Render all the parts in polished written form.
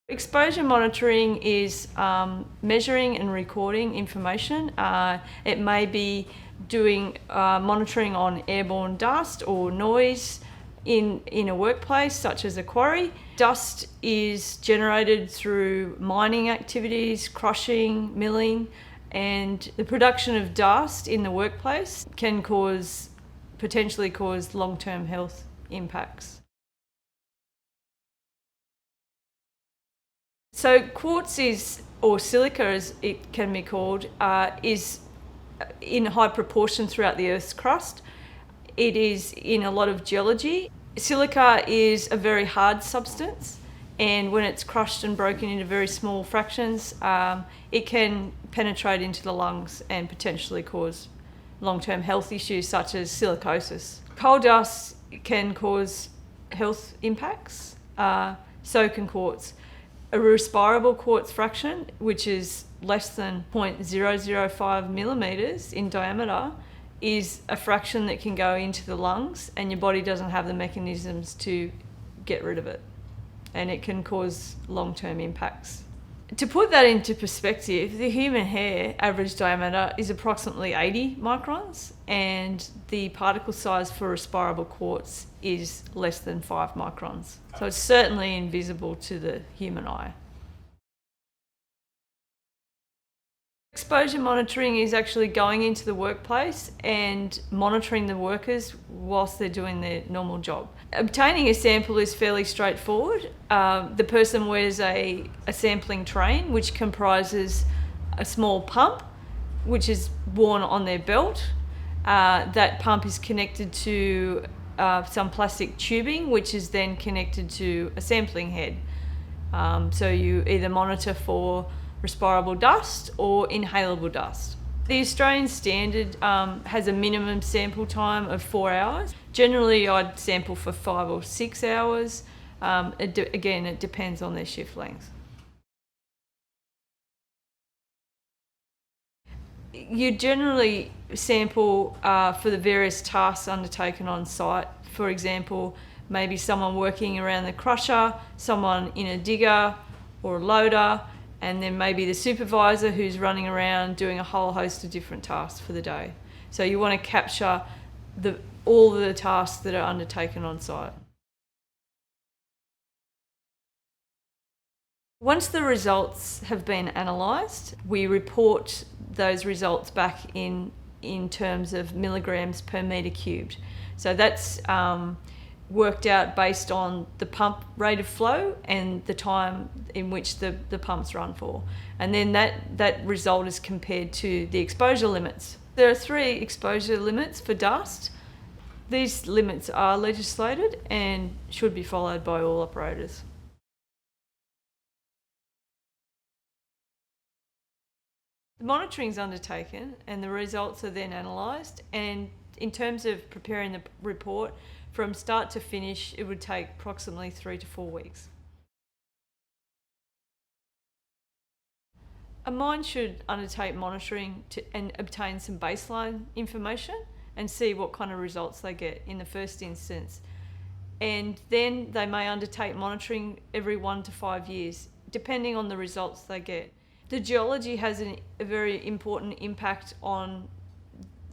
Exposure monitoring is measuring and recording information. It may be doing monitoring on airborne dust or noise in a workplace, such as a quarry. Dust is generated through mining activities, crushing, milling, and the production of dust in the workplace can potentially cause long-term health impacts. So quartz or silica as it can be called, is in high proportion throughout the Earth's crust. It is in a lot of geology. Silica is a very hard substance, and when it's crushed and broken into very small fractions, it can penetrate into the lungs and potentially cause long-term health issues such as silicosis. Coal dust can cause health impacts, so can quartz. A respirable quartz fraction, which is less than 0.005 millimeters in diameter, is a fraction that can go into the lungs and your body doesn't have the mechanisms to get rid of it, and it can cause long-term impacts. To put that into perspective, the human hair average diameter is approximately 80 microns, and the particle size for respirable quartz is less than 5 microns. So it's certainly invisible to the human eye. Exposure monitoring is actually going into the workplace and monitoring the workers whilst they're doing their normal job. Obtaining a sample is fairly straightforward. The person wears a sampling train, which comprises a small pump, which is worn on their belt. That pump is connected to some plastic tubing, which is then connected to a sampling head. So you either monitor for respirable dust or inhalable dust. The Australian standard has a minimum sample time of 4 hours. Generally, I'd sample for 5 or 6 hours. Again, it depends on their shift length. You generally sample for the various tasks undertaken on site. For example, maybe someone working around the crusher, someone in a digger or a loader, and then maybe the supervisor who's running around doing a whole host of different tasks for the day. So you want to capture all the tasks that are undertaken on site. Once the results have been analysed, we report those results back in terms of milligrams per metre cubed. So that's worked out based on the pump rate of flow and the time in which the pumps run for. And then that result is compared to the exposure limits. There are 3 exposure limits for dust. These limits are legislated and should be followed by all operators. The monitoring is undertaken and the results are then analysed, and in terms of preparing the report, from start to finish, it would take approximately 3 to 4 weeks. A mine should undertake monitoring and obtain some baseline information and see what kind of results they get in the first instance. And then they may undertake monitoring every 1 to 5 years, depending on the results they get. The geology has a very important impact on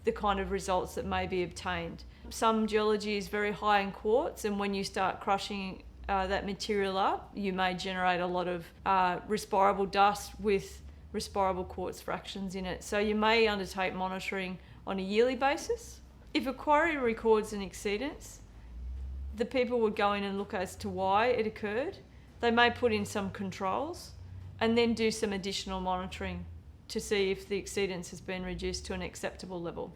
the kind of results that may be obtained. Some geology is very high in quartz, and when you start crushing that material up, you may generate a lot of respirable dust with respirable quartz fractions in it. So you may undertake monitoring on a yearly basis. If a quarry records an exceedance, the people would go in and look as to why it occurred. They may put in some controls and then do some additional monitoring to see if the exceedance has been reduced to an acceptable level.